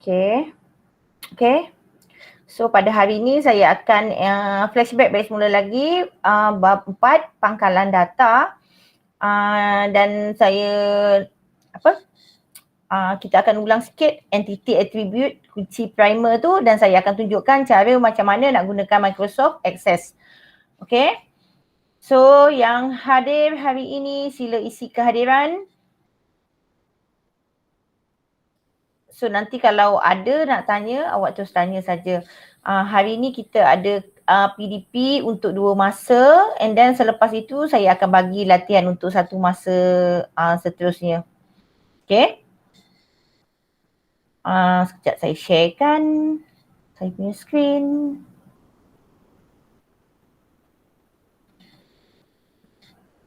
Okay. Okay. So pada hari ini saya akan flashback balik semula lagi bab 4 pangkalan data dan saya kita akan ulang sikit entity attribute kunci primer tu dan saya akan tunjukkan cara macam mana nak gunakan Microsoft Access. Okay. So yang hadir hari ini sila isi kehadiran. So nanti kalau ada nak tanya, awak terus tanya saja. Hari ini kita ada PDP untuk 2 masa and then selepas itu saya akan bagi latihan untuk 1 masa seterusnya. Okay. Sekejap saya sharekan saya punya screen.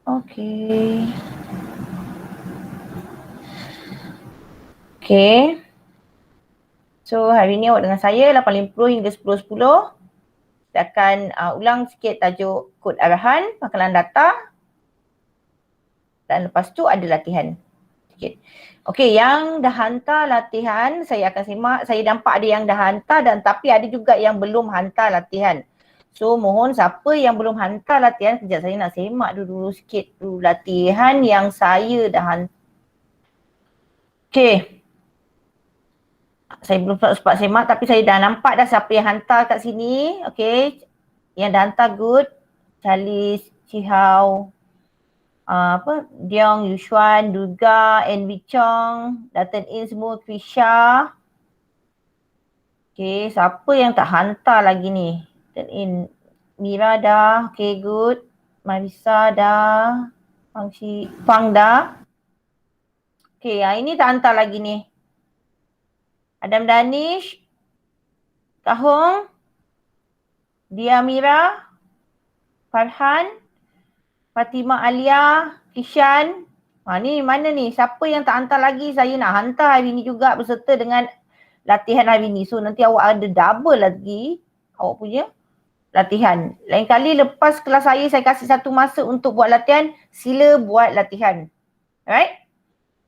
Okay. Okay. So hari ni awak dengan saya 850 hingga 10.10. Kita akan ulang sikit tajuk kod arahan, pangkalan data dan lepas tu ada latihan. Okey, yang dah hantar latihan saya akan semak. Saya nampak ada yang dah hantar dan tapi ada juga yang belum hantar latihan. So mohon siapa yang belum hantar latihan, kejap saya nak semak dulu sikit dulu latihan yang saya dah hantar. Okey. Saya belum sempat semak tapi saya dah nampak dah siapa yang hantar kat sini. Okey. Yang dah hantar good. Charlie Chihau. Diong, Yushuan, Duga, Envy Chong, dah turn in semua, Krisha. Okay, siapa yang tak hantar lagi ni? Turn in. Mira dah, okay good. Marisa dah. Fang dah. Okay, yang ini tak hantar lagi ni. Adam Danish, Kahong, Dia Mira, Farhan, Fatimah Alia, Kishan. Ni mana ni? Siapa yang tak hantar lagi? Saya nak hantar hari ni juga berserta dengan latihan hari ni. So nanti awak ada double lagi awak punya latihan. Lain kali lepas kelas saya kasih 1 masa untuk buat latihan, sila buat latihan. Alright?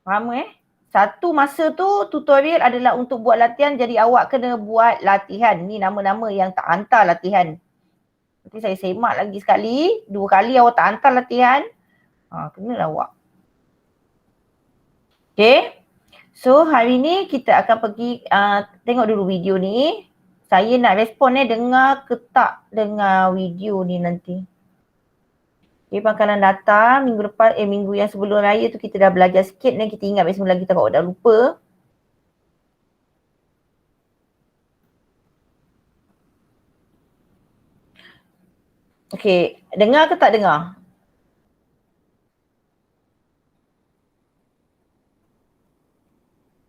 Faham 1 masa tu tutorial adalah untuk buat latihan, jadi awak kena buat latihan. Ni nama-nama yang tak hantar latihan. Nanti saya semak lagi sekali, 2 kali awak tak hantar latihan, kenalah awak. Okay. So hari ni kita akan pergi tengok dulu video ni. Saya nak respon dengar ke tak dengar video ni nanti. Okay, pangkalan data minggu lepas, minggu yang sebelum raya tu kita dah belajar sikit dan kita ingat semula lagi takut dah lupa. Okay, dengar ke tak dengar?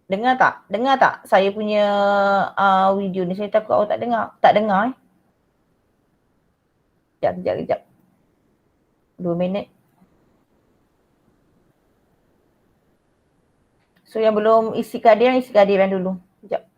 Dengar tak? Dengar tak saya punya video ni? Saya takut awak tak dengar. Tak dengar Kejap. 2 minit. So yang belum isi kehadiran dulu. Kejap.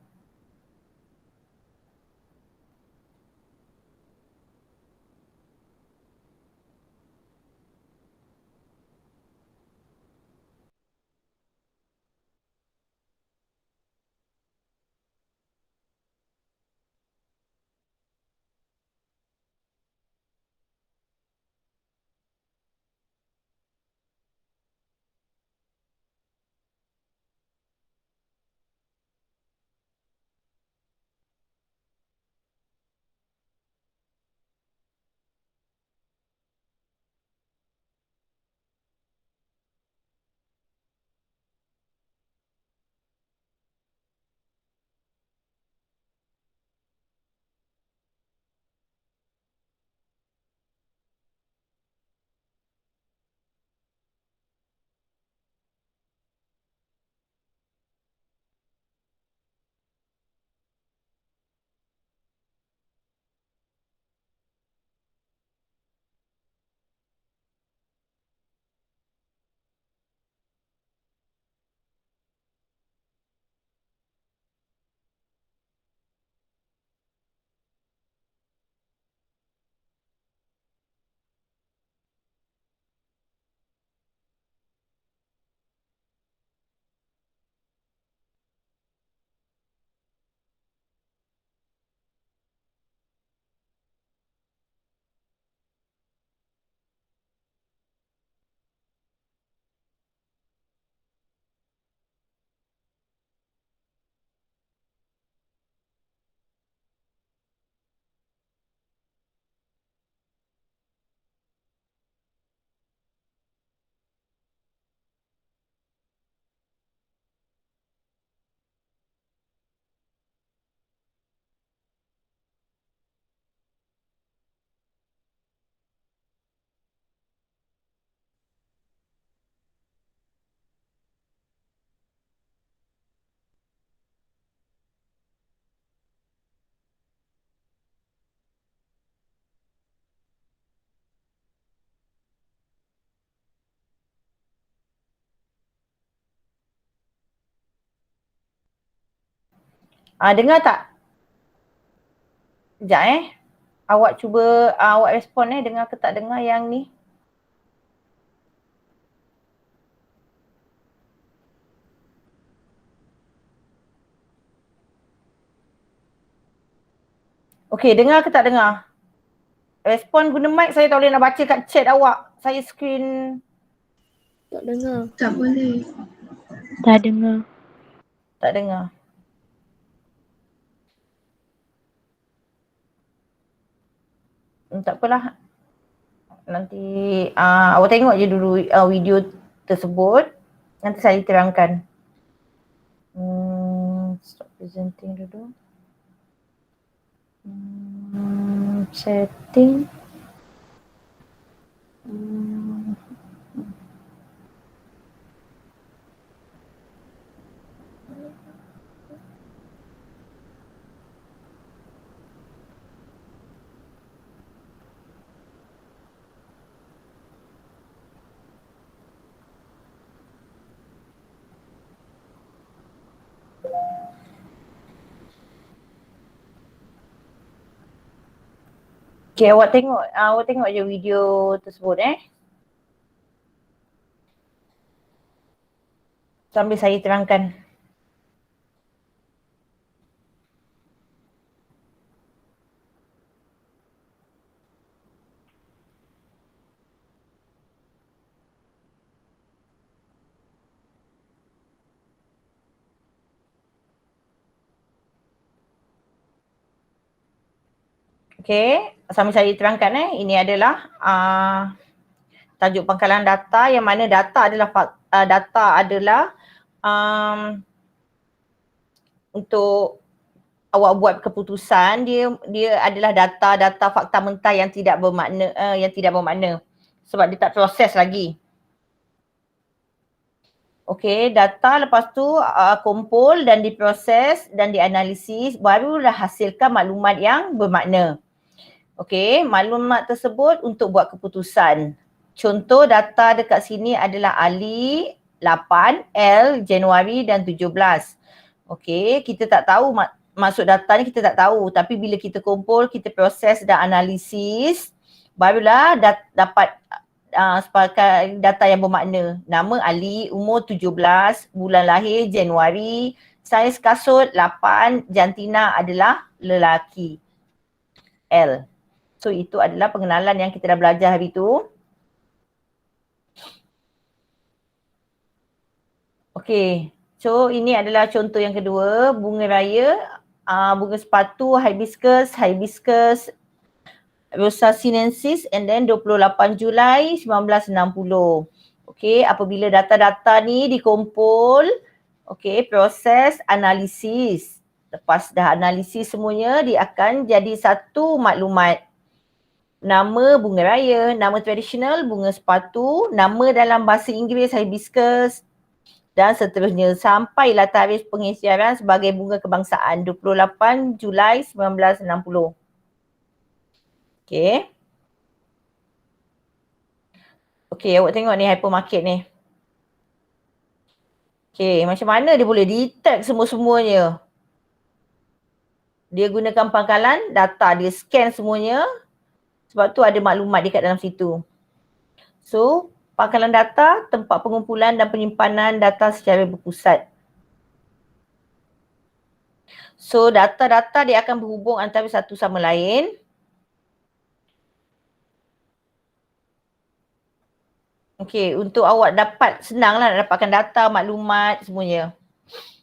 Dengar tak? Sekejap Awak cuba awak respon dengar ke tak dengar yang ni? Okey, dengar ke tak dengar? Respon guna mic, saya tak boleh nak baca kat chat awak. Saya screen. Tak dengar. Tak boleh. Tak dengar. Tak dengar. Tak apalah. Nanti awak tengok je dulu video tersebut. Nanti saya terangkan. Stop presenting dulu. Setting. Okay, awak tengok je video tersebut sambil saya terangkan. Okay, sambil saya terangkan ini adalah tajuk pangkalan data yang mana data adalah untuk awak buat keputusan, dia adalah data fakta mentah yang tidak bermakna sebab dia tak proses lagi. Okey, data lepas tu kumpul dan diproses dan dianalisis, barulah hasilkan maklumat yang bermakna. Okey, maklumat tersebut untuk buat keputusan. Contoh data dekat sini adalah Ali 8, L Januari dan 17. Okey, kita tak tahu maksud data ni, kita tak tahu, tapi bila kita kumpul, kita proses dan analisis, barulah dapat sebagai data yang bermakna. Nama Ali, umur 17, bulan lahir Januari, saiz kasut 8, jantina adalah lelaki. L. So itu adalah pengenalan yang kita dah belajar hari tu. Okey, so ini adalah contoh yang kedua, bunga raya, bunga sepatu, hibiscus Rosa sinensis, and then 28 Julai 1960. Okey, apabila data-data ni dikumpul, okey, proses analisis. Lepas dah analisis semuanya, dia akan jadi satu maklumat. Nama bunga raya, nama tradisional bunga sepatu, nama dalam bahasa Inggeris hibiscus dan seterusnya sampailah tarikh pengesyarian sebagai bunga kebangsaan 28 Julai 1960. Okey. Okey, awak tengok ni hypermarket ni. Okey, macam mana dia boleh detect semua-semuanya? Dia gunakan pangkalan data, dia scan semuanya. Sebab tu ada maklumat dekat dalam situ. So, pangkalan data, tempat pengumpulan dan penyimpanan data secara berpusat. So, data-data dia akan berhubung antara satu sama lain. Okey, untuk awak senanglah nak dapatkan data, maklumat, semuanya.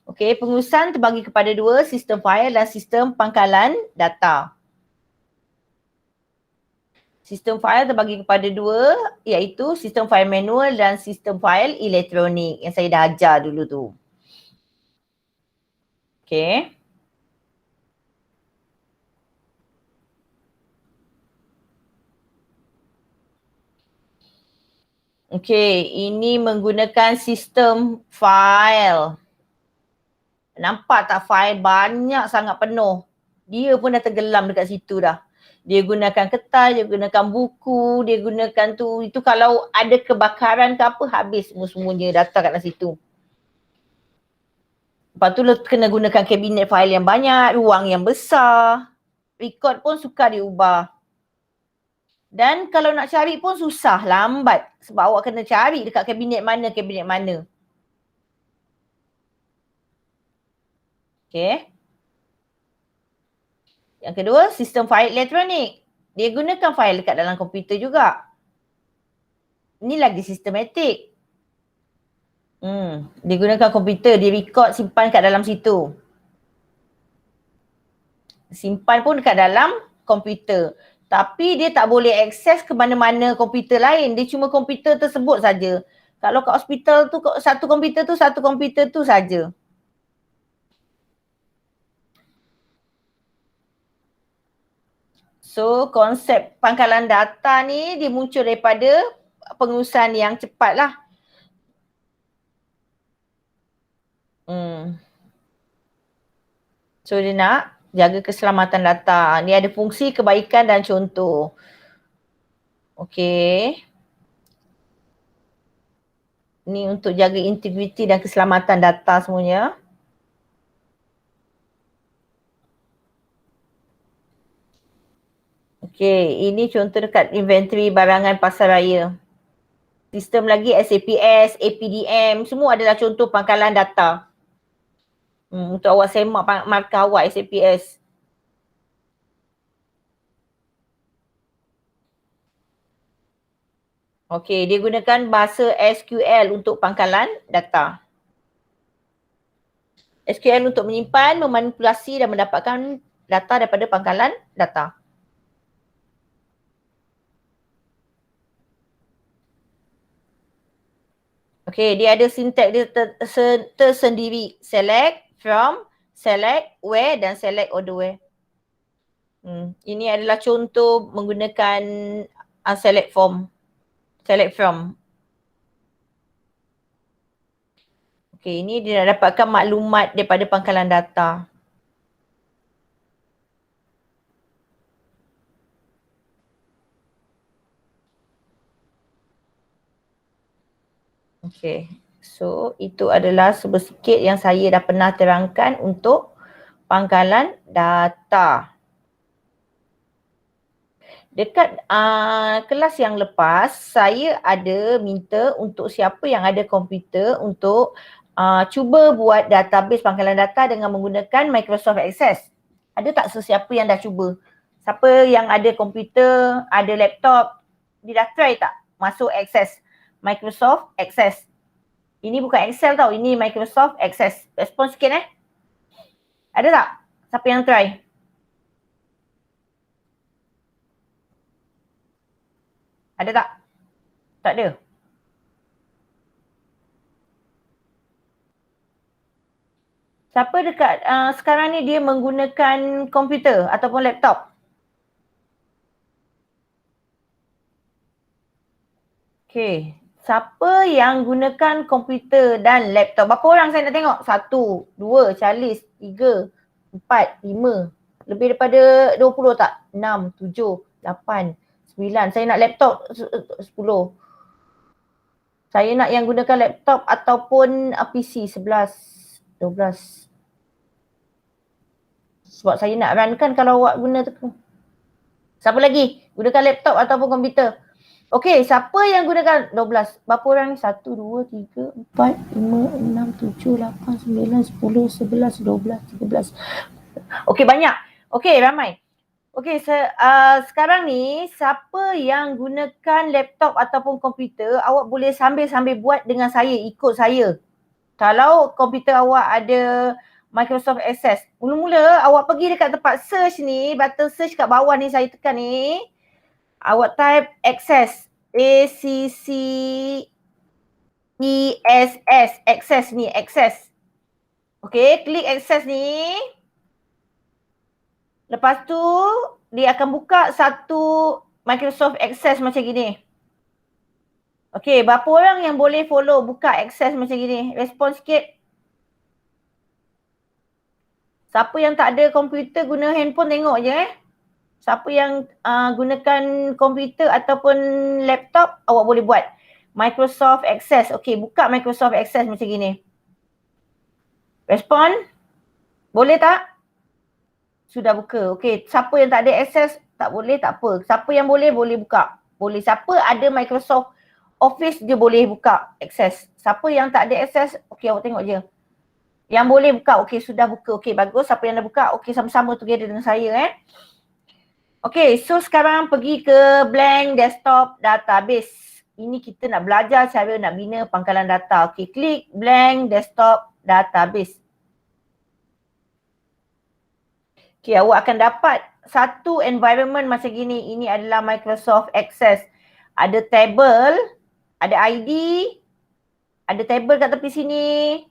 Okey, pengurusan terbagi kepada dua, sistem fail dan sistem pangkalan data. Sistem fail terbagi kepada dua, iaitu sistem fail manual dan sistem fail elektronik yang saya dah ajar dulu tu. Okey. Okey, ini menggunakan sistem fail. Nampak tak fail banyak sangat penuh. Dia pun dah tenggelam dekat situ dah. Dia gunakan kertas, dia gunakan buku, dia gunakan tu. Itu kalau ada kebakaran ke apa, habis semuanya data kat dalam situ. Lepas tu kena gunakan kabinet fail yang banyak, ruang yang besar. Record pun sukar diubah. Dan kalau nak cari pun susah, lambat. Sebab awak kena cari dekat kabinet mana. Okay. Yang kedua, sistem fail elektronik. Dia gunakan fail dekat dalam komputer juga. Ini lagi sistematik. Dia gunakan komputer, dia record, simpan kat dalam situ. Simpan pun dekat dalam komputer. Tapi dia tak boleh akses ke mana-mana komputer lain. Dia cuma komputer tersebut saja. Kalau kat hospital tu, satu komputer tu saja. So, konsep pangkalan data ni dia muncul daripada pengurusan yang cepat lah. So, dia nak jaga keselamatan data. Ni ada fungsi, kebaikan dan contoh. Okey. Ni untuk jaga integriti dan keselamatan data semuanya. Okey, ini contoh dekat inventory barangan pasaraya. Sistem lagi SAPS, APDM, semua adalah contoh pangkalan data. Untuk awak semak markah awak SAPS. Okey, dia gunakan bahasa SQL untuk pangkalan data. SQL untuk menyimpan, memanipulasi dan mendapatkan data daripada pangkalan data. Okey, dia ada sintak dia tersendiri. Select, from, select, where dan select order where. Ini adalah contoh menggunakan select from. Okey, ini dia nak dapatkan maklumat daripada pangkalan data. Okey, so itu adalah sedikit yang saya dah pernah terangkan untuk pangkalan data. Dekat kelas yang lepas, saya ada minta untuk siapa yang ada komputer untuk cuba buat database pangkalan data dengan menggunakan Microsoft Access. Ada tak sesiapa yang dah cuba? Siapa yang ada komputer, ada laptop, dia dah try tak masuk Access? Microsoft Access. Ini bukan Excel tau, ini Microsoft Access. Respon sikit Ada tak? Siapa yang try? Ada tak? Tak ada? Siapa dekat sekarang ni dia menggunakan komputer ataupun laptop? Okay. Siapa yang gunakan komputer dan laptop? Berapa orang saya nak tengok? 1, 2, Charles, 3, 4, 5. Lebih daripada 20 tak? 6, 7, 8, 9. Saya nak laptop 10. Saya nak yang gunakan laptop ataupun PC 11, 12. Sebab saya nak runkan kalau awak guna tu. Siapa lagi? Gunakan laptop ataupun komputer? Okey, siapa yang gunakan 12? Berapa orang ni? 1, 2, 3, 4, 5, 6, 7, 8, 9, 10, 11, 12, 13. Okey, banyak. Okey, ramai. Okey, sekarang ni siapa yang gunakan laptop ataupun komputer, awak boleh sambil-sambil buat dengan saya, ikut saya. Kalau komputer awak ada Microsoft Access, mula-mula awak pergi dekat tempat search ni, button search kat bawah ni saya tekan ni. Awak type Access, A-C-C-E-S-S, Access ni, Access. Okay, klik Access ni. Lepas tu, dia akan buka satu Microsoft Access macam gini. Okay, berapa orang yang boleh follow buka Access macam gini? Respon sikit. Siapa yang tak ada komputer guna handphone tengok je Siapa yang gunakan komputer ataupun laptop, awak boleh buat. Microsoft Access. Okay, buka Microsoft Access macam gini. Respon? Boleh tak? Sudah buka. Okey, siapa yang tak ada akses tak boleh, tak apa. Siapa yang boleh, boleh buka. Boleh. Siapa ada Microsoft Office dia boleh buka akses. Siapa yang tak ada akses, okey awak tengok je. Yang boleh buka, okey sudah buka. Okey bagus. Siapa yang dah buka, okey sama-sama together dengan saya Okey, so sekarang pergi ke blank desktop database. Ini kita nak belajar cara nak bina pangkalan data. Okey, klik blank desktop database. Okey, awak akan dapat satu environment macam gini. Ini adalah Microsoft Access. Ada table, ada ID, ada table kat tepi sini.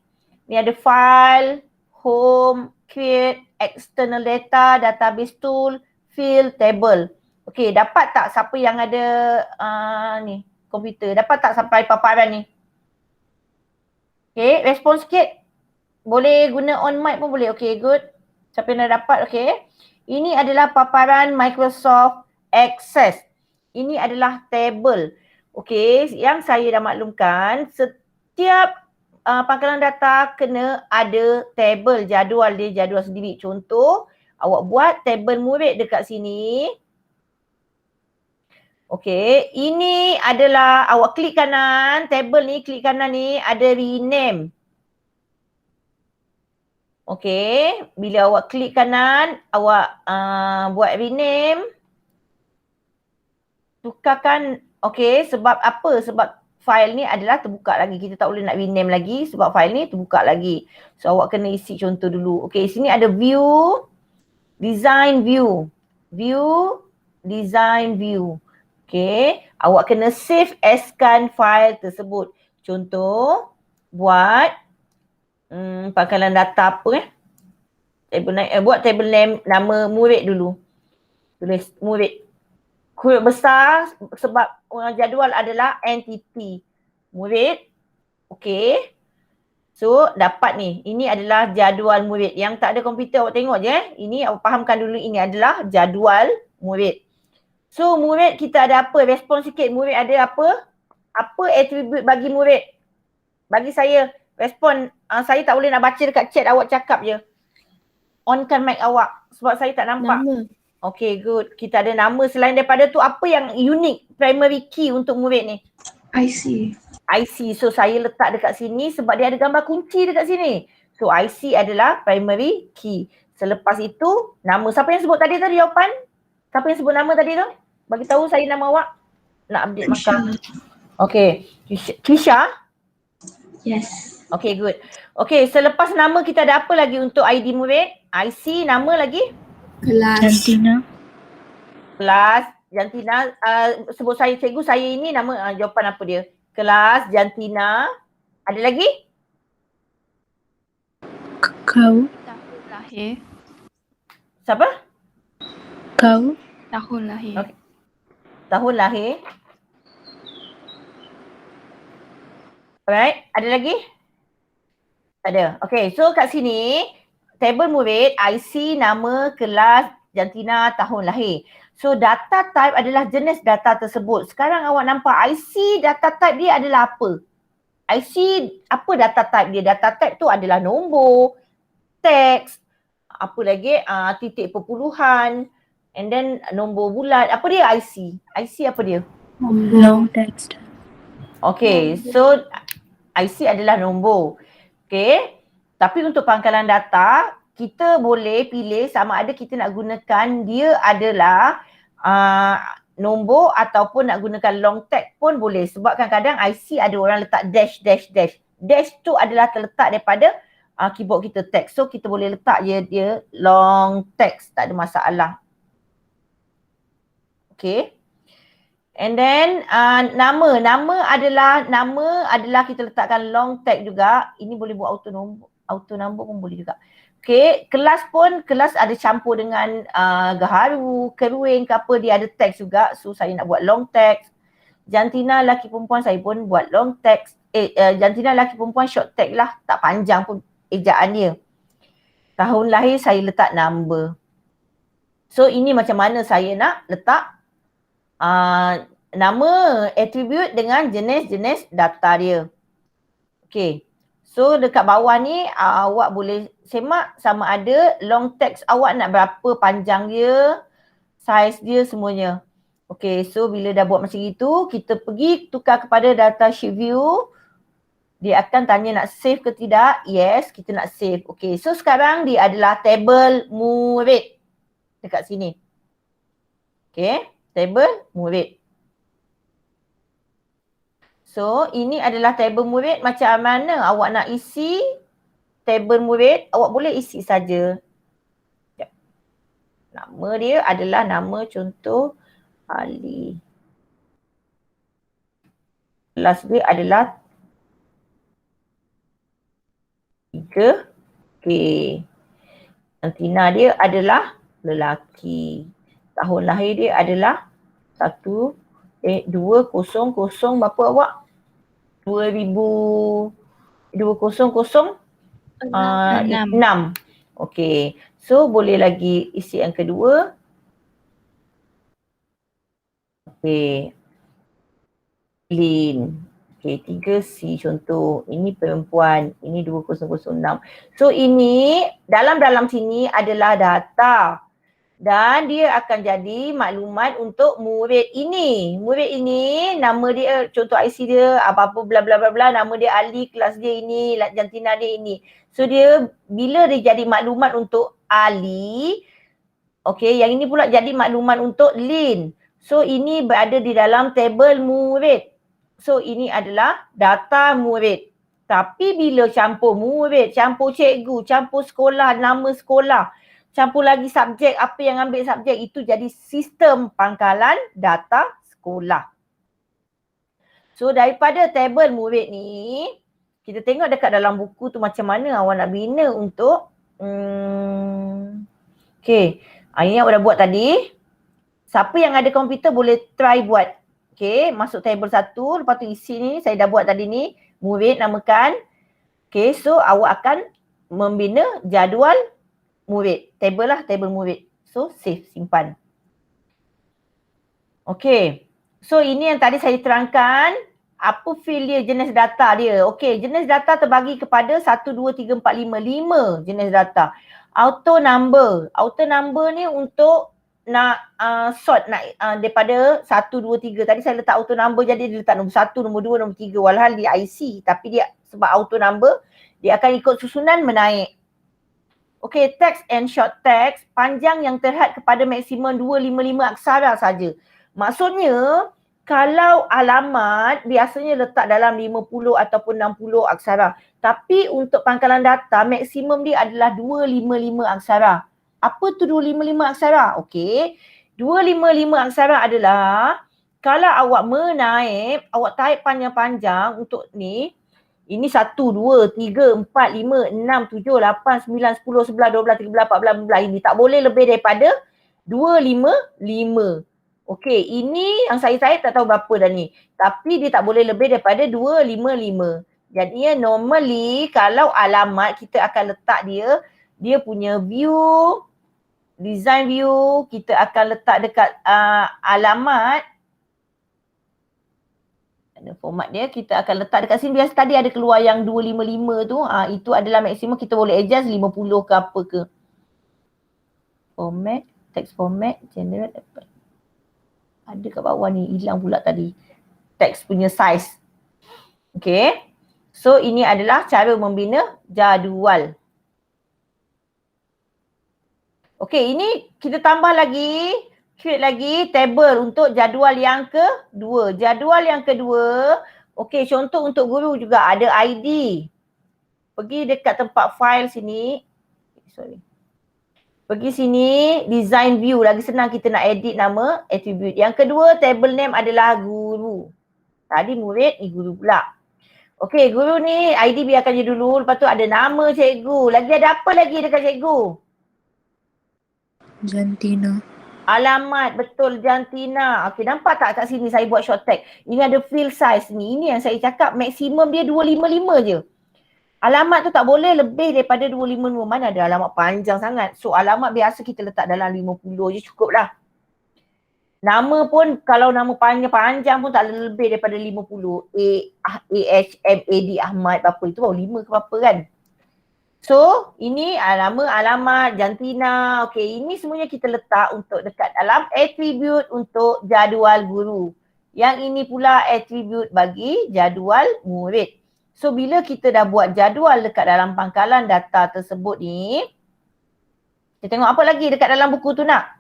Ni ada file, home, create, external data, database tool, field, table. Okey, dapat tak siapa yang ada ni komputer? Dapat tak sampai paparan ni? Okey, respon sikit. Boleh guna on mic pun boleh. Okey, good. Siapa yang dah dapat, okey. Ini adalah paparan Microsoft Access. Ini adalah table. Okey, yang saya dah maklumkan, setiap pangkalan data kena ada table, jadual dia, jadual sendiri. Contoh, awak buat table murid dekat sini. Okey, ini adalah awak klik kanan, table ni, klik kanan ni ada rename. Okey, bila awak klik kanan, awak buat rename. Tukarkan, okey, sebab apa? Sebab file ni adalah terbuka lagi. Kita tak boleh nak rename lagi sebab file ni terbuka lagi. So awak kena isi contoh dulu. Okey, sini ada view, design view. View, design view. Okey, awak kena save askan file tersebut. Contoh, buat pangkalan data apa buat table name nama murid dulu. Tulis murid. Huruf besar sebab jadual adalah entity. Murid. Okey. So dapat ni. Ini adalah jadual murid. Yang tak ada komputer awak tengok je Ini awak fahamkan dulu ini adalah jadual murid. So murid kita ada apa? Respon sikit murid ada apa? Apa attribute bagi murid? Bagi saya respon, saya tak boleh nak baca dekat chat awak cakap je. Onkan mic awak sebab saya tak nampak. Nama. Okay, good. Kita ada nama. Selain daripada tu, apa yang unik primary key untuk murid ni? IC. IC. So, saya letak dekat sini sebab dia ada gambar kunci dekat sini. So, IC adalah primary key. Selepas itu, nama. Siapa yang sebut tadi tu jawapan? Siapa yang sebut nama tadi tu? Bagi tahu saya nama awak. Nak update markah. Okay. Kisha? Yes. Okay, good. Okay, selepas nama kita ada apa lagi untuk ID murid? IC, nama lagi? Kelas. Jantina. Kelas Jantina, sebut saya cikgu, saya ini nama jawapan apa dia? Kelas Jantina. Ada lagi? Kau. Tahun lahir. Siapa? Kau. Tahun lahir. Okay. Tahun lahir. Alright, ada lagi? Tak ada. Okay, so kat sini table murid, IC, nama, kelas, jantina, tahun lahir. So data type adalah jenis data tersebut. Sekarang awak nampak IC data type dia adalah apa? IC apa data type dia? Data type tu adalah nombor, teks, apa lagi? Titik perpuluhan, and then nombor bulat. Apa dia IC? IC apa dia? Long text. Okay, so IC adalah nombor. Okay, tapi untuk pangkalan data, kita boleh pilih sama ada kita nak gunakan dia adalah nombor ataupun nak gunakan long tag pun boleh. Sebab kadang-kadang IC ada orang letak dash, dash, dash. Dash tu adalah terletak daripada keyboard kita text. So kita boleh letak dia long text, tak ada masalah. Okay. And then nama adalah kita letakkan long tag juga. Ini boleh buat auto number pun boleh juga. Okay, kelas ada campur dengan gaharu, keruing ke apa, dia ada teks juga. So saya nak buat long text. Jantina lelaki perempuan saya pun buat long text. Jantina lelaki perempuan short text lah, tak panjang pun ejaan dia. Tahun lahir saya letak number. So ini macam mana saya nak letak nama, attribute dengan jenis-jenis data dia. Okay. So dekat bawah ni awak boleh semak sama ada long text awak nak berapa panjang dia, saiz dia semuanya. Okay, so bila dah buat macam itu, kita pergi tukar kepada data sheet view. Dia akan tanya nak save ke tidak. Yes, kita nak save. Okay, so sekarang dia adalah table murid dekat sini. Okay, table murid. So, ini adalah table murid. Macam mana awak nak isi table murid, awak boleh isi saja. Nama dia adalah nama contoh Ali. Kelas dia adalah 3K. Antina dia adalah lelaki. Tahun lahir dia adalah 200 berapa awak? 2006. Okey. So boleh lagi isi yang kedua. Okey. Lin. Okey, 3C contoh. Ini perempuan. Ini 2006. So ini dalam sini adalah data. Dan dia akan jadi maklumat untuk murid ini. Murid ini nama dia, contoh IC dia apa-apa bla bla bla bla, nama dia Ali, kelas dia ini, jantina dia ini. So dia bila dia jadi maklumat untuk Ali, okey, yang ini pula jadi maklumat untuk Lin. So ini berada di dalam table murid. So ini adalah data murid. Tapi bila campur murid, campur cikgu, campur sekolah, nama sekolah, campur lagi subjek, apa yang ambil subjek, itu jadi sistem pangkalan data sekolah. So daripada table murid ni, kita tengok dekat dalam buku tu macam mana awak nak bina untuk okay, ini awak dah buat tadi. Siapa yang ada komputer boleh try buat. Okay, masuk table 1, lepas tu isi ni, saya dah buat tadi ni, murid namakan. Okay, so awak akan membina jadual murid. Table lah, table murid. So save, simpan. Okay. So ini yang tadi saya terangkan. Apa field dia, jenis data dia. Okay, jenis data terbagi kepada 1, 2, 3, 4, 5. 5 jenis data. Auto number. Auto number ni untuk nak sort nak daripada 1, 2, 3. Tadi saya letak auto number jadi dia letak nombor 1, nombor 2, nombor 3. Walhal dia IC. Tapi dia sebab auto number, dia akan ikut susunan menaik. Okay, text and short text, panjang yang terhad kepada maksimum 255 aksara saja. Maksudnya, kalau alamat biasanya letak dalam 50 ataupun 60 aksara. Tapi untuk pangkalan data, maksimum dia adalah 255 aksara. Apa tu 255 aksara? Okay, 255 aksara adalah kalau awak menaip, awak taip panjang-panjang untuk ni, ini 1, 2, 3, 4, 5, 6, 7, 8, 9, 10, 11, 12, 13, 14, 15. Ini tak boleh lebih daripada 255. Okey, ini yang saya tak tahu berapa dah ni. Tapi dia tak boleh lebih daripada 255. Jadinya normally kalau alamat kita akan letak dia punya view, design view, kita akan letak dekat alamat. Format dia kita akan letak dekat sini. Biasa tadi ada keluar yang 255 tu. Itu adalah maksimum, kita boleh adjust 50 ke apa ke. Format, text format, generate. Ada kat bawah ni, hilang pula tadi. Text punya size. Okay. So ini adalah cara membina jadual. Okay, ini kita tambah lagi. Create lagi table untuk jadual yang kedua. Jadual yang kedua, okey, contoh untuk guru juga ada ID. Pergi dekat tempat file sini. Pergi sini, design view. Lagi senang kita nak edit nama, attribute. Yang kedua, table name adalah guru. Tadi murid, ni guru pula. Okey, guru ni ID biarkan je dulu. Lepas tu ada nama cikgu. Lagi ada apa lagi dekat cikgu? Jantina. Alamat, betul, jantina. Okey, nampak tak kat sini saya buat short tag. Ini ada field size ni. Ini yang saya cakap maksimum dia 255 je. Alamat tu tak boleh lebih daripada 255. Mana ada alamat panjang sangat. So alamat biasa kita letak dalam 50 je cukup lah. Nama pun kalau nama panjang pun tak lebih daripada 50. AHMAD Ahmad berapa itu baru 5 ke berapa kan. So, ini nama, alamat, jantina. Okey, ini semuanya kita letak untuk dekat dalam attribute untuk jadual guru. Yang ini pula attribute bagi jadual murid. So, bila kita dah buat jadual dekat dalam pangkalan data tersebut ni, kita tengok apa lagi dekat dalam buku tu nak?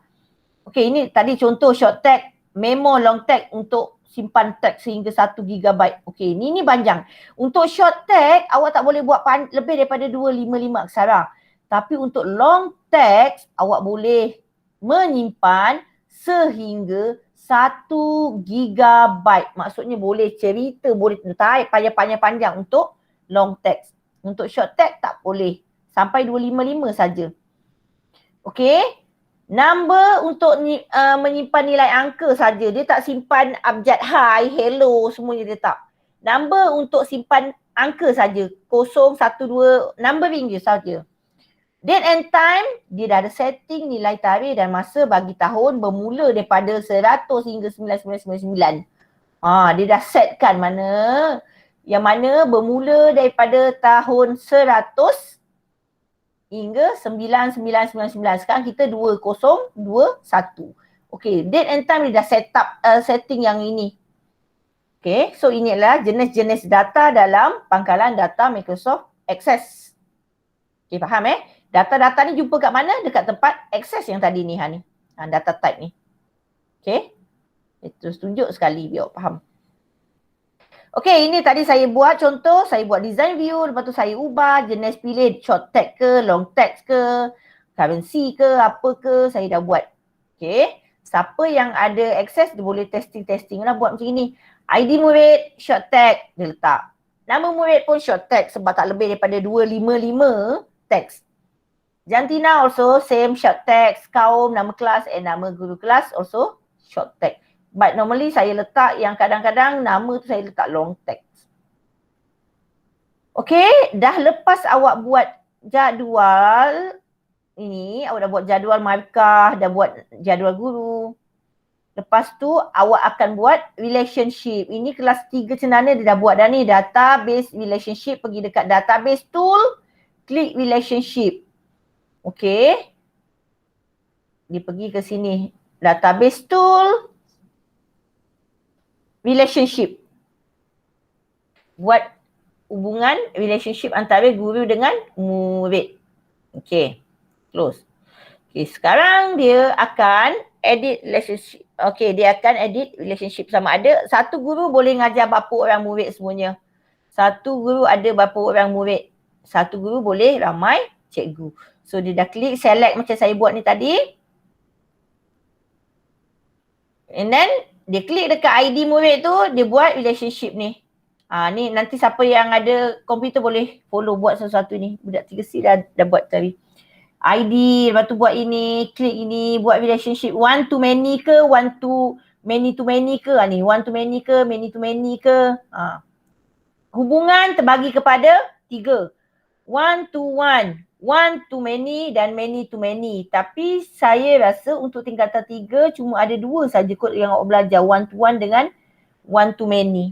Okey, ini tadi contoh short tag, memo long tag untuk simpan tag sehingga 1 GB. Okey, ni panjang. Untuk short tag, awak tak boleh buat lebih daripada 255 aksara. Tapi untuk long text, awak boleh menyimpan sehingga 1 GB. Maksudnya boleh cerita, boleh type panjang-panjang untuk long text. Untuk short tag tak boleh. Sampai 255 saja. Okey. Number untuk menyimpan nilai angka saja. Dia tak simpan abjad hi, hello, semuanya dia tak. Number untuk simpan angka saja. 0, 1, 2, numbering je saja. Date and time, dia dah ada setting nilai tarikh dan masa bagi tahun bermula daripada 100 hingga 9999. Dia dah setkan yang mana bermula daripada tahun 100 hingga 9999. Sekarang kita 2021. Okey, date and time dia dah setting yang ini. Okey, so ini adalah jenis-jenis data dalam pangkalan data Microsoft Access. Okey, faham Data-data ni jumpa kat mana? Dekat tempat Access yang tadi ni data type ni. Okey. Terus tunjuk sekali biar awak faham. Okey, ini tadi saya buat contoh, saya buat design view, lepas tu saya ubah jenis pilih short tag ke, long text ke, currency ke, apa ke, saya dah buat. Okey, siapa yang ada akses dia boleh testing lah buat macam ni. ID murid, short tag, dia letak. Nama murid pun short tag sebab tak lebih daripada 255 teks. Jantina also same short text, kaum, nama kelas and nama guru kelas also short text. But normally saya letak yang kadang-kadang nama tu saya letak long text. Okay, dah lepas awak buat jadual ini, awak dah buat jadual markah, dah buat jadual guru. Lepas tu awak akan buat relationship. Ini kelas 3 cendana dia dah buat dah ni, database relationship. Pergi dekat database tool, klik relationship. Okay. Dia pergi ke sini, database tool, relationship. Buat hubungan relationship antara guru dengan murid. Okay, close. Okay, sekarang dia akan edit relationship. Okay, dia akan edit relationship sama ada satu guru boleh ngajar berapa orang murid semuanya. Satu guru ada berapa orang murid. Satu guru boleh ramai cikgu. So dia dah klik select macam saya buat ni tadi. And then dia klik dekat ID murid tu, dia buat relationship ni. Ni nanti siapa yang ada komputer boleh follow buat sesuatu ni. Budak 3C dah buat tadi. ID, lepas tu buat ini, klik ini, buat relationship one to many ke, one to many ke ni. One to many ke, many to many ke. Hubungan terbagi kepada 3. One to one, one to many dan many to many. Tapi saya rasa untuk tingkatan 3 cuma ada 2 saja kot yang awak belajar. One to one dengan one to many.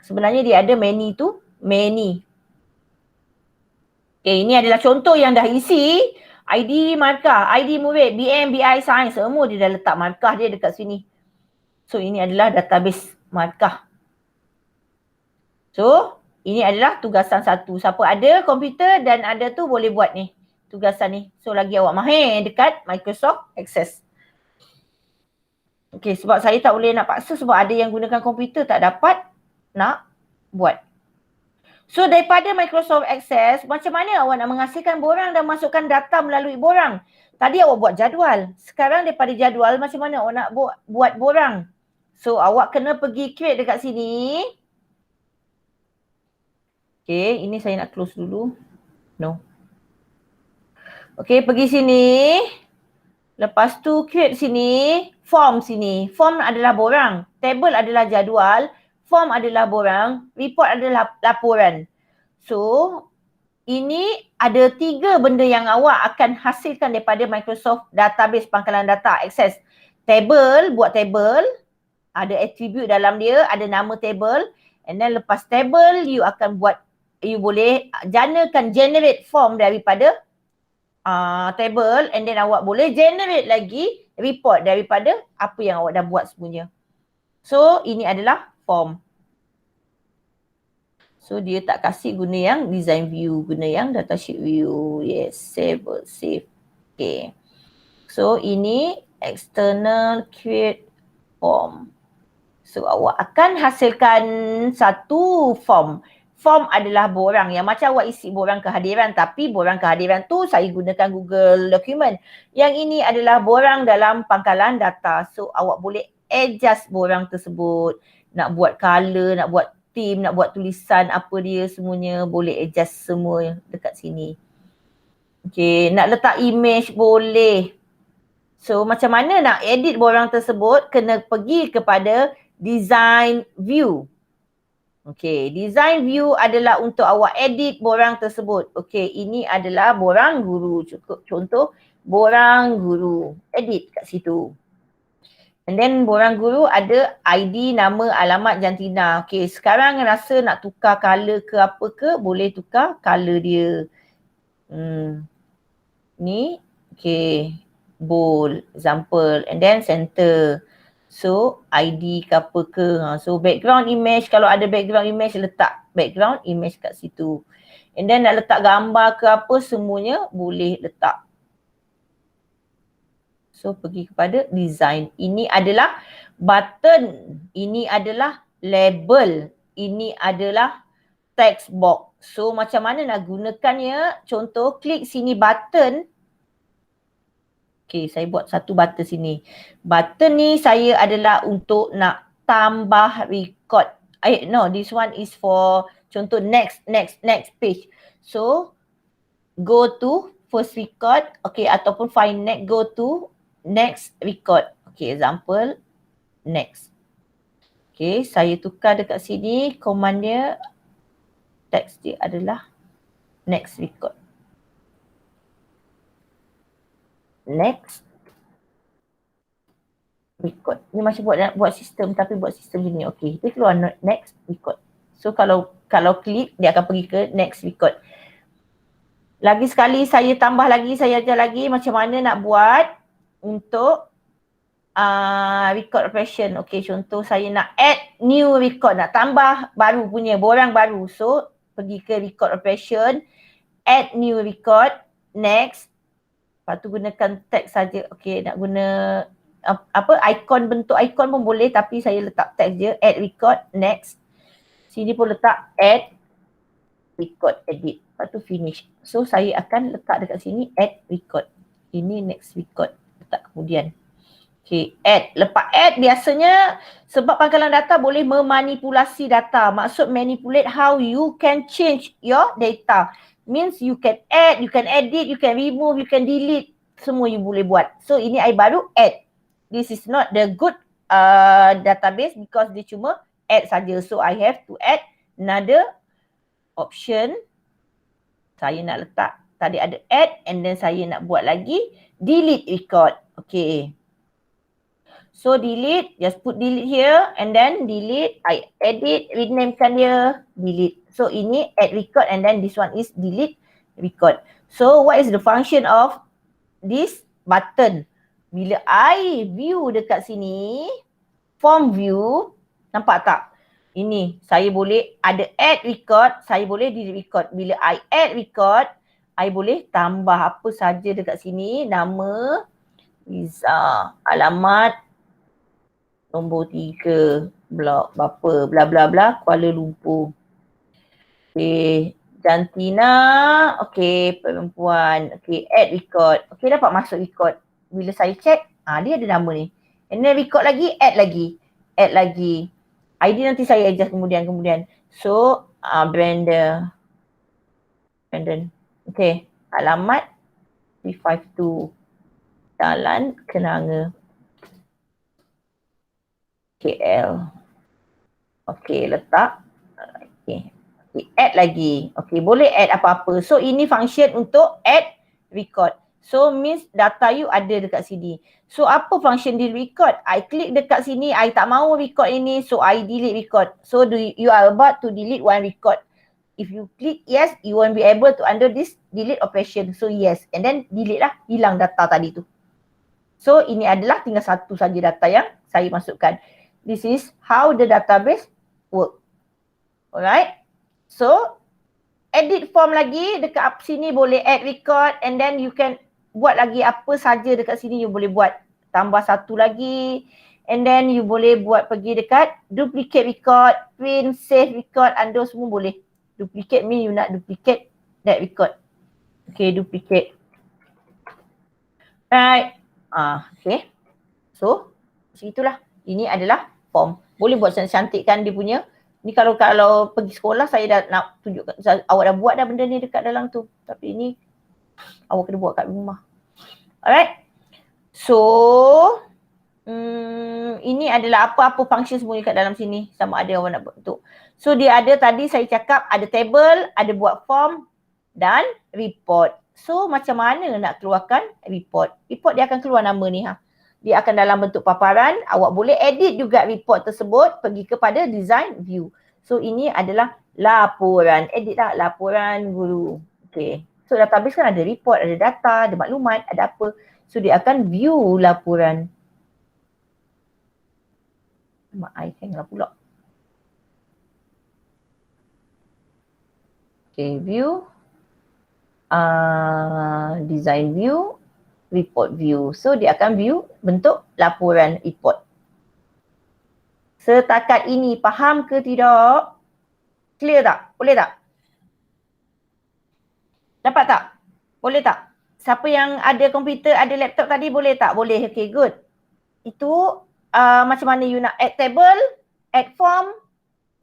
Sebenarnya dia ada many to many. Okay, ini adalah contoh yang dah isi. ID markah, ID murid, BM, BI, Sains, semua dia dah letak markah dia dekat sini. So ini adalah database markah. So ini adalah tugasan 1. Siapa ada komputer dan ada tu boleh buat ni. Tugasan ni. So lagi awak mahir dekat Microsoft Access. Okay, sebab saya tak boleh nak paksa sebab ada yang gunakan komputer tak dapat nak buat. So daripada Microsoft Access, macam mana awak nak menghasilkan borang dan masukkan data melalui borang? Tadi awak buat jadual. Sekarang daripada jadual, macam mana awak nak buat borang? So awak kena pergi create dekat sini. Okay, ini saya nak close dulu. No. Okay, pergi sini. Lepas tu create sini. Form sini. Form adalah borang. Table adalah jadual. Form adalah borang, report adalah laporan. So, ini ada 3 benda yang awak akan hasilkan daripada Microsoft Database Pangkalan Data Access. table, buat table, ada attribute dalam dia, ada nama table, and then lepas table you akan buat, you boleh janakan generate form daripada table, and then awak boleh generate lagi report daripada apa yang awak dah buat semuanya. So ini adalah form. So dia tak kasih guna yang design view, guna yang datasheet view. Yes, save. Okay. So ini external create form. So awak akan hasilkan satu form. Form adalah borang yang macam awak isi borang kehadiran, tapi borang kehadiran tu saya gunakan Google Document. Yang ini adalah borang dalam pangkalan data. So awak boleh adjust borang tersebut. Nak buat color, nak buat theme, nak buat tulisan apa dia semuanya, boleh adjust semua dekat sini. Okay, nak letak image boleh. So macam mana nak edit borang tersebut, kena pergi kepada design view. Okay, design view adalah untuk awak edit borang tersebut. Okay, ini adalah borang guru. Cukup contoh borang guru. Edit kat situ. And then borang guru ada ID, nama, alamat, jantina. Okay, sekarang rasa nak tukar color ke apa ke, boleh tukar color dia. Ni, okay, bold, example, and then center. So, ID ke apa ke. So, background image, kalau ada background image, letak background image kat situ. And then nak letak gambar ke apa, semuanya boleh letak. So, pergi kepada design. Ini adalah button. Ini adalah label. Ini adalah text box. So, macam mana nak gunakannya? Contoh, klik sini button. Okay, saya buat satu button sini. Button ni saya adalah untuk nak tambah record. No, this one is for contoh next page. So, go to first record. Okay, ataupun find next, go to next record. Okay, example next. Okay, saya tukar dekat sini, command dia, text dia adalah next record. Next record. Ni macam buat sistem, tapi buat sistem gini. Okay, dia keluar next record. So kalau klik, dia akan pergi ke next record. Lagi sekali saya tambah lagi, saya ajar lagi macam mana nak buat untuk record operation. Okay, contoh saya nak add new record, nak tambah baru punya, borang baru. So, pergi ke record operation, add new record, next. Lepas tu gunakan text saja. Okay, nak guna icon, bentuk icon pun boleh, tapi saya letak text je, add record, next. Sini pun letak add record, edit. Lepas tu finish. So, saya akan letak dekat sini add record. Ini next record. Letak kemudian. Okay, add. Lepas add biasanya sebab pangkalan data boleh memanipulasi data. Maksud manipulate how you can change your data. Means you can add, you can edit, you can remove, you can delete. Semua you boleh buat. So ini I baru add. This is not the good database because dia cuma add saja. So I have to add another option. Saya nak letak, tadi ada add and then saya nak buat lagi delete record. Okay. So delete, just put delete here and then delete, I edit, renamekan dia, delete. So ini add record and then this one is delete record. So what is the function of this button? Bila I view dekat sini, form view, nampak tak? Ini, saya boleh ada add record, saya boleh delete record. Bila I add record, I boleh tambah apa saja dekat sini, nama, Izzah, alamat, nombor 3, blok berapa, bla bla bla, Kuala Lumpur. Okay, jantina, okay, perempuan, okay, add record. Okay, dapat masuk record. Bila saya check, dia ada nama ni. And then record lagi, add lagi. ID nanti saya adjust kemudian. So, Brandon. Okay, alamat 352 Jalan Kenanga, KL. Okay, letak. Okay, add lagi. Okay, boleh add apa-apa. So, ini function untuk add record. So means data you ada dekat sini. So apa function delete record? I klik dekat sini, I tak mahu record ini, so I delete record. So you are about to delete one record. If you click yes, you won't be able to undo this delete operation. So yes, and then delete lah, hilang data tadi tu. So ini adalah tinggal satu saja data yang saya masukkan. This is how the database work. Alright. So edit form lagi dekat sini boleh add record and then you can buat lagi apa saja dekat sini you boleh buat. Tambah satu lagi and then you boleh buat pergi dekat duplicate record, print, save record, undo semua boleh. Duplicate mean you nak duplicate that record. Okay, duplicate. Right. Okay. So, segitulah. Ini adalah form. Boleh buat cantik kan dia punya. Ni kalau pergi sekolah saya dah nak tunjukkan, awak dah buat dah benda ni dekat dalam tu. Tapi ini awak kena buat kat rumah. Alright. So, ini adalah apa-apa function semuanya kat dalam sini. Sama ada awak nak bentuk. So dia ada tadi saya cakap ada table, ada buat form dan report. So macam mana nak keluarkan report? Report dia akan keluar nama ni ha. Dia akan dalam bentuk paparan. Awak boleh edit juga report tersebut pergi kepada design view. So ini adalah laporan. Edit lah laporan guru. Okay. So database kan ada report, ada data, ada maklumat, ada apa. So dia akan view laporan. Mak I hang lah pula. Okay, view. Design view. Report view. So dia akan view bentuk laporan report. Setakat ini faham ke tidak? Clear tak? Boleh tak? Dapat tak? Boleh tak? Siapa yang ada komputer, ada laptop tadi boleh tak? Boleh. Okay, good. Itu macam mana you nak add table, add form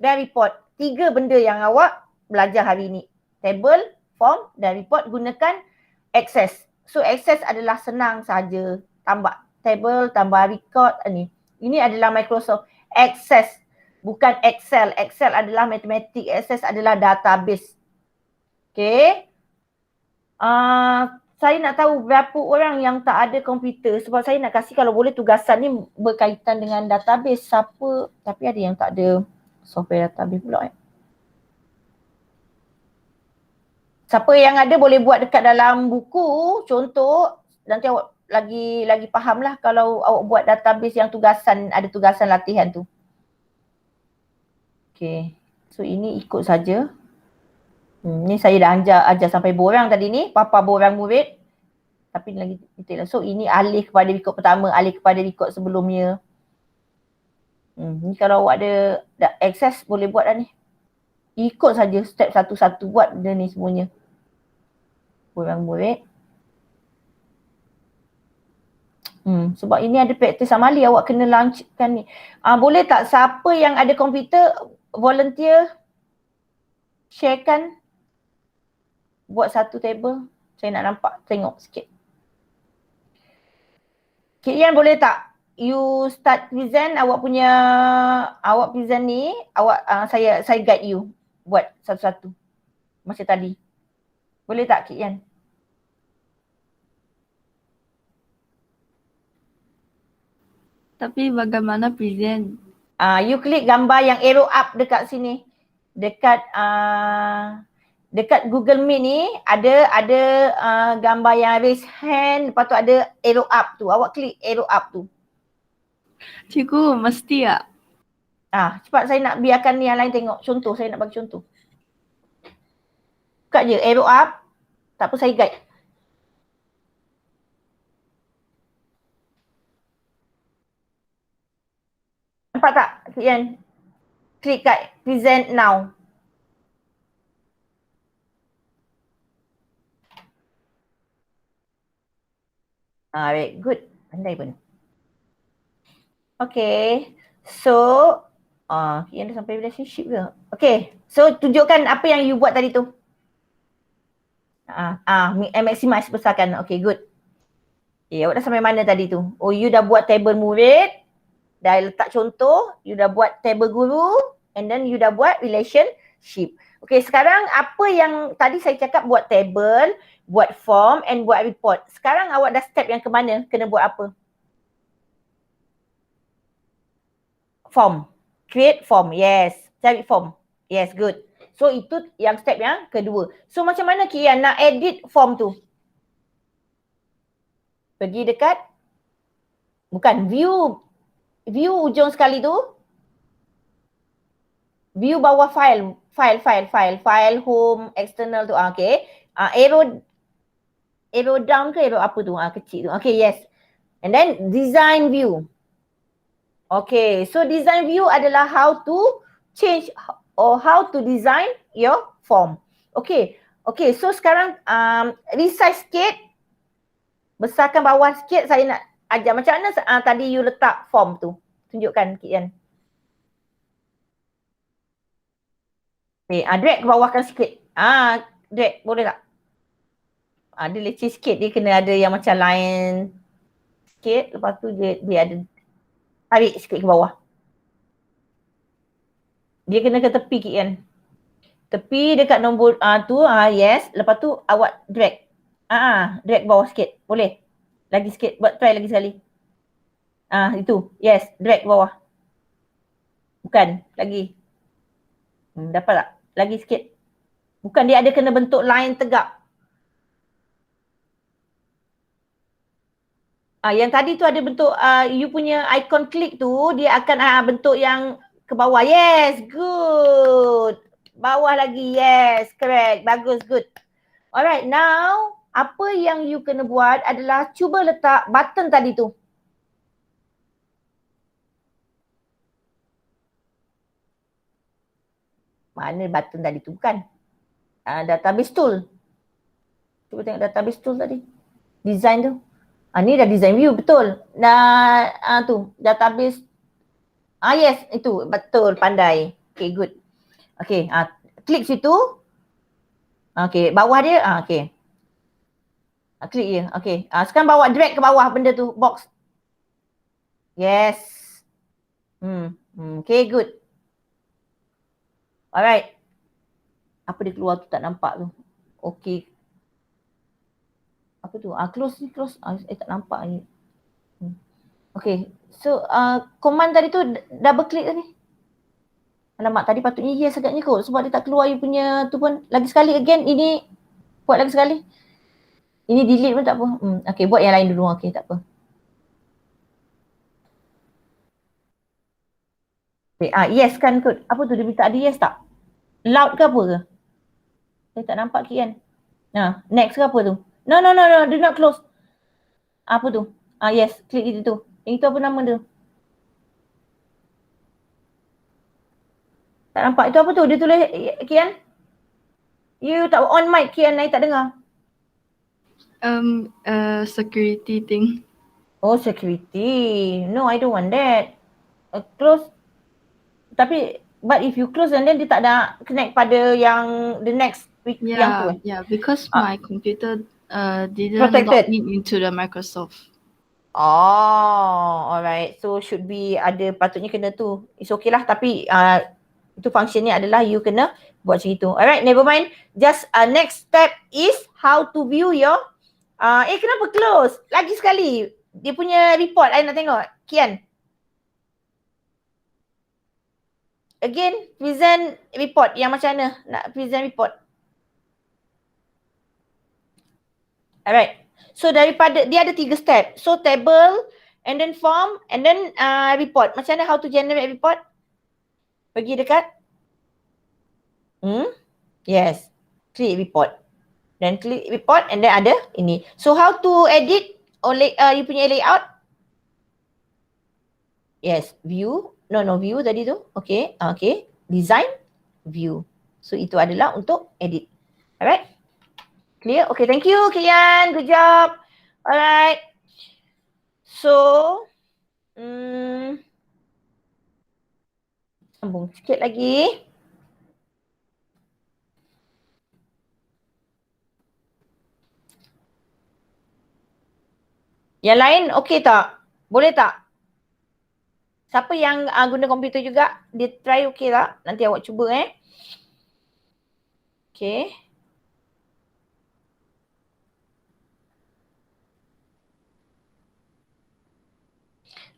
dan report. 3 benda yang awak belajar hari ini. Table, form dan report gunakan Access. So Access adalah senang saja. Tambah table, tambah record ni. Ini adalah Microsoft Access. Bukan Excel. Excel adalah matematik. Access adalah database. Okay. Saya nak tahu berapa orang yang tak ada komputer sebab saya nak kasih kalau boleh tugasan ni berkaitan dengan database. Siapa, tapi ada yang tak ada software database pula Siapa yang ada boleh buat dekat dalam buku, contoh, nanti awak lagi faham lah kalau awak buat database yang tugasan, ada tugasan latihan tu. Okay, so ini ikut saja. Ni saya dah ajar sampai borang tadi ni, papa borang murid. Tapi lagi detail lah. So ini alih kepada record pertama, alih kepada record sebelumnya. Ni kalau awak ada access boleh buat dah ni. Ikut saja step satu-satu buat benda ni semuanya. Borang murid. Sebab ini ada praktis amali, awak kena launchkan ni. Boleh tak siapa yang ada komputer volunteer sharekan buat satu table. Saya nak nampak, tengok sikit. Kak Ian boleh tak you start present awak present ni, saya guide you buat satu-satu macam tadi. Boleh tak Kak Ian? Tapi bagaimana present? You klik gambar yang arrow up dekat sini. Dekat Google Meet ni ada gambar yang raise hand, lepas tu ada arrow up tu. Awak klik arrow up tu. Cikgu, mesti tak? Cepat saya nak biarkan ni yang lain tengok. Contoh, saya nak bagi contoh. Buka je arrow up. Tak apa, saya guide. Nampak tak Kak Ian? Klik kat present now. Alright, good. Pandai pun. Okay. So, yang dah sampai relationship ke? Okay. So, tunjukkan apa yang you buat tadi tu. Maximize besarkan. Okay, good. Okay, awak dah sampai mana tadi tu? Oh, you dah buat table murid. Dah letak contoh. You dah buat table guru. And then you dah buat relationship. Okay, sekarang apa yang tadi saya cakap buat table, buat form and buat report. Sekarang awak dah step yang ke mana? Kena buat apa? Form. Create form. Yes. Cari form. Yes, good. So itu yang step yang kedua. So macam mana Kian nak edit form tu? Pergi dekat bukan view ujung sekali tu. View bawah file home external tu. Okay. Arrow down ke arrow apa tu? Kecil tu. Okay, yes. And then design view. Okay, so design view adalah how to change or how to design your form. Okay, so sekarang resize sikit. Besarkan bawah sikit, saya nak ajar macam mana tadi you letak form tu. Tunjukkan Kik Yan. Okay, drag ke bawahkan sikit. Drag, boleh tak? Dia leceh sikit, dia kena ada yang macam line sikit. Lepas tu dia ada tarik sikit ke bawah. Dia kena ke tepi Kik Yan. Tepi dekat nombor tu, yes. Lepas tu awak drag. Drag bawah sikit. Boleh? Lagi sikit. Try lagi sekali. Itu. Yes. Drag bawah. Bukan. Lagi. Dapat tak? Lagi sikit. Bukan, dia ada kena bentuk line tegak. Yang tadi tu ada bentuk, you punya icon klik tu, dia akan bentuk yang ke bawah. Yes. Good. Bawah lagi. Yes. Correct. Bagus. Good. Alright. Now, apa yang you kena buat adalah cuba letak button tadi tu. Mana button tadi tu? Bukan. Database tool. Cuba tengok database tool tadi. Design tu. Ni dah design view, betul. Tu, database. Yes, itu. Betul, pandai. Okay, good. Okay, klik situ. Okay, bawah dia. Okay. Klik je. Okay. Sekarang bawa drag ke bawah benda tu. Box. Yes. Okay, good. Alright. Apa dia keluar tu tak nampak tu. Okay. Apa tu? Close ni, close. Tak nampak ni. Okay. So, command tadi tu double click tadi. Alamak, tadi patutnya yes agaknya kot. Sebab dia tak keluar you punya tu pun. Lagi sekali again. Ini buat lagi sekali. Ini delete pun tak apa. Okay, buat yang lain dulu. Okay, tak apa. Okay, yes kan kot. Apa tu dia minta ada yes tak? Loud ke apa ke? Saya tak nampak Kian. Next ke apa tu? No. Do not close. Apa tu? Yes. Klik itu tu. Itu apa nama tu? Tak nampak. Itu apa tu? Dia tulis Kian? You tak on mic Kian. Saya tak dengar. Security thing. Oh, security. No, I don't want that. Close. Tapi, but if you close and then dia tak ada connect pada yang the next week yang tu. Yeah, because my computer didn't protected. log in into the Microsoft. Oh, alright. So should be ada patutnya kena tu. It's okay lah, tapi itu functionnya adalah you kena buat macam itu. Alright, never mind. Just next step is how to view your kenapa close? Lagi sekali. Dia punya report I nak tengok. Kian. Again, present report. Yang macam mana nak present report? Alright. So daripada, dia ada 3 step. So table, and then form, and then report. Macam mana how to generate report? Pergi dekat. Yes. Klik report. Then klik report and then ada ini. So how to edit you punya layout? Yes. View. No, view tadi tu. Okay. Okay. Design. View. So itu adalah untuk edit. Alright. Clear? Okay, thank you Kian. Good job. Alright. So, sambung sikit lagi. Yang lain okay tak? Boleh tak? Siapa yang guna komputer juga, dia try okay tak? Nanti awak cuba Okay.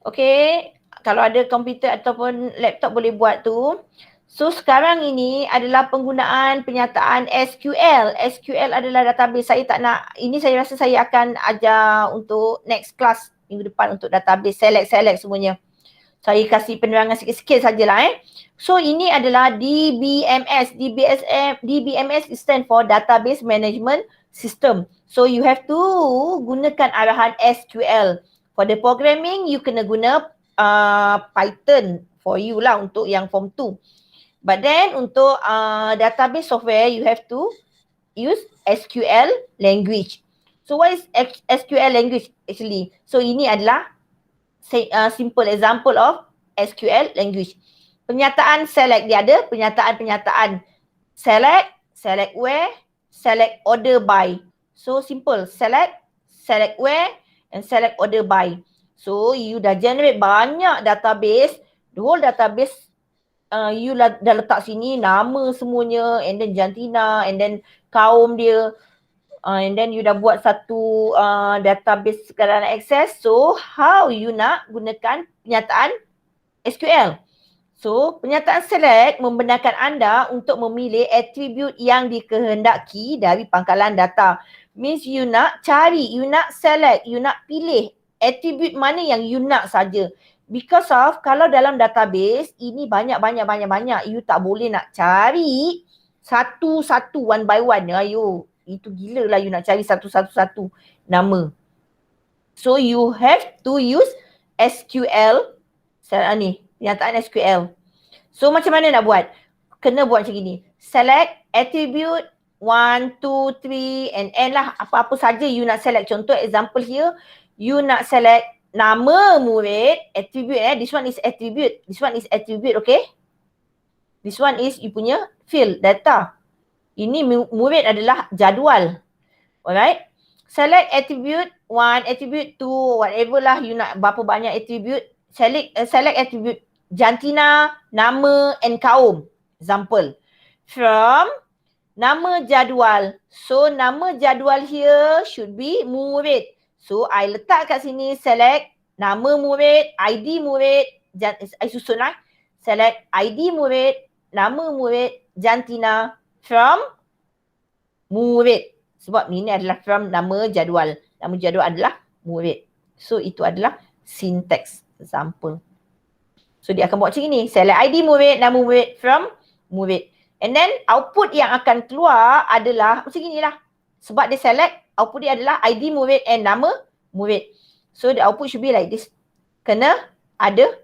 Okay, kalau ada komputer ataupun laptop boleh buat tu. So sekarang ini adalah penggunaan penyataan SQL. SQL adalah database. Saya tak nak, ini saya rasa saya akan ajar untuk next class minggu depan untuk database, select semuanya. Saya kasih penerangan sikit-sikit sajalah So ini adalah DBMS. DBMS stand for Database Management System. So you have to gunakan arahan SQL. For the programming, you kena guna Python for you lah untuk yang form 2. But then untuk database software, you have to use SQL language. So what is SQL language actually? So ini adalah simple example of SQL language. Penyataan select, dia ada penyataan select where, select order by. So simple, select where and select order by. So you dah generate banyak database, the whole database you dah letak sini nama semuanya and then jantina and then kaum dia. And then you dah buat satu database sekadar nak access. So how you nak gunakan penyataan SQL? So penyataan select membenarkan anda untuk memilih attribute yang dikehendaki dari pangkalan data. Means you nak cari, you nak select, you nak pilih attribute mana yang you nak saja. Because of kalau dalam database ini banyak. You tak boleh nak cari satu-satu one by one. Ayo. Itu gila lah you nak cari satu-satu nama. So you have to use SQL. Penyataan SQL. So macam mana nak buat? Kena buat macam ni. Select attribute 1, 2, 3 and N lah. Apa-apa saja you nak select. Contoh example here. You nak select nama murid. Attribute This one is attribute. This one is attribute, okay? This one is you punya field, data. Ini murid adalah jadual. Alright. Select attribute 1, attribute 2, whatever lah you nak berapa banyak attribute. Select attribute jantina, nama and kaum. Example. From nama jadual. So nama jadual here should be murid. So I letak kat sini select nama murid, ID murid. I susun lah. Select ID murid, nama murid, jantina. From murid. Sebab ini adalah from nama jadual. Nama jadual adalah murid. So itu adalah syntax example. So dia akan buat macam ini. Select ID murid, nama murid, from murid. And then output yang akan keluar adalah macam inilah. Sebab dia select, output dia adalah ID murid and nama murid. So the output should be like this. Kena ada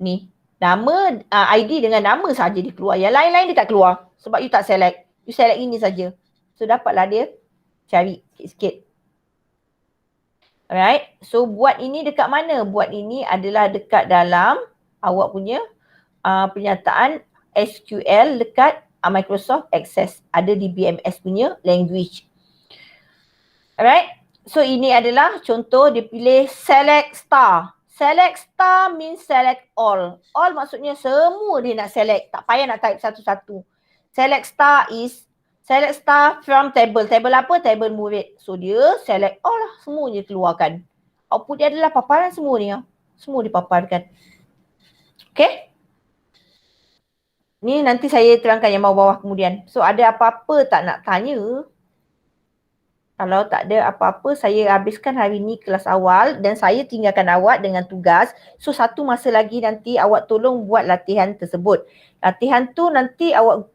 ni. Nama, ID dengan nama saja dia keluar. Yang lain-lain dia tak keluar. Sebab you tak select. You select ini saja. So dapatlah dia cari sikit-sikit. Alright. So buat ini dekat mana? Buat ini adalah dekat dalam awak punya penyataan SQL dekat Microsoft Access. Ada di BMS punya language. Alright. So ini adalah contoh dia pilih select star. Select star means select all. All maksudnya semua dia nak select. Tak payah nak type satu-satu. Select star is select star from table. Table apa? Table murid. So dia select all lah. Semua dia keluarkan. Output dia adalah paparan semua ni. Semua dipaparkan. Okay? Ni nanti saya terangkan yang bawah-bawah kemudian. So ada apa-apa tak nak tanya? Kalau tak ada apa-apa, saya habiskan hari ni kelas awal dan saya tinggalkan awak dengan tugas. So satu masa lagi nanti awak tolong buat latihan tersebut. Latihan tu nanti awak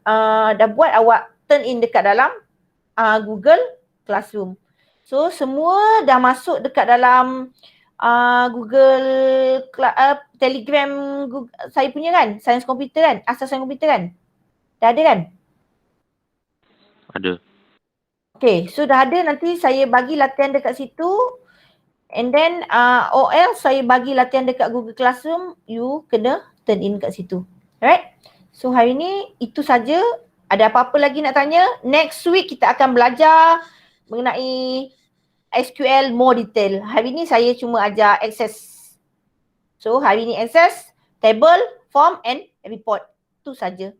dah buat, awak turn in dekat dalam Google Classroom. So semua dah masuk dekat dalam Google Telegram Google, saya punya kan? Sains komputer kan? Asas sains komputer kan? Dah ada kan? Ada. Okay, so dah ada, nanti saya bagi latihan dekat situ and then OL saya bagi latihan dekat Google Classroom, you kena turn in kat situ. Alright? So hari ni itu saja. Ada apa-apa lagi nak tanya? Next week kita akan belajar mengenai SQL more detail. Hari ni saya cuma ajar access. So hari ni access, table, form and report. Itu saja.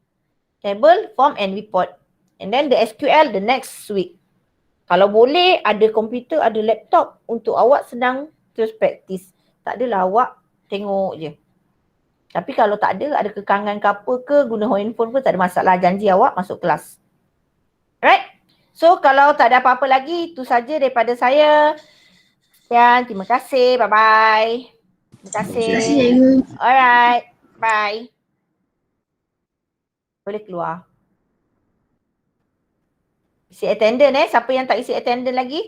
Table, form and report. And then the SQL the next week. Kalau boleh ada komputer, ada laptop untuk awak senang terus praktis. Tak adalah awak tengok je. Tapi kalau tak ada kekangan ke apa ke, guna handphone pun tak ada masalah. Janji awak masuk kelas. Alright? So kalau tak ada apa-apa lagi, itu saja daripada saya. Dan terima kasih. Bye-bye. Terima kasih. Terima kasih, cikgu. Alright. Bye. Boleh keluar. Isi attendance Siapa yang tak isi attendance lagi?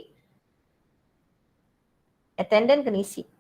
Attendance kena isi.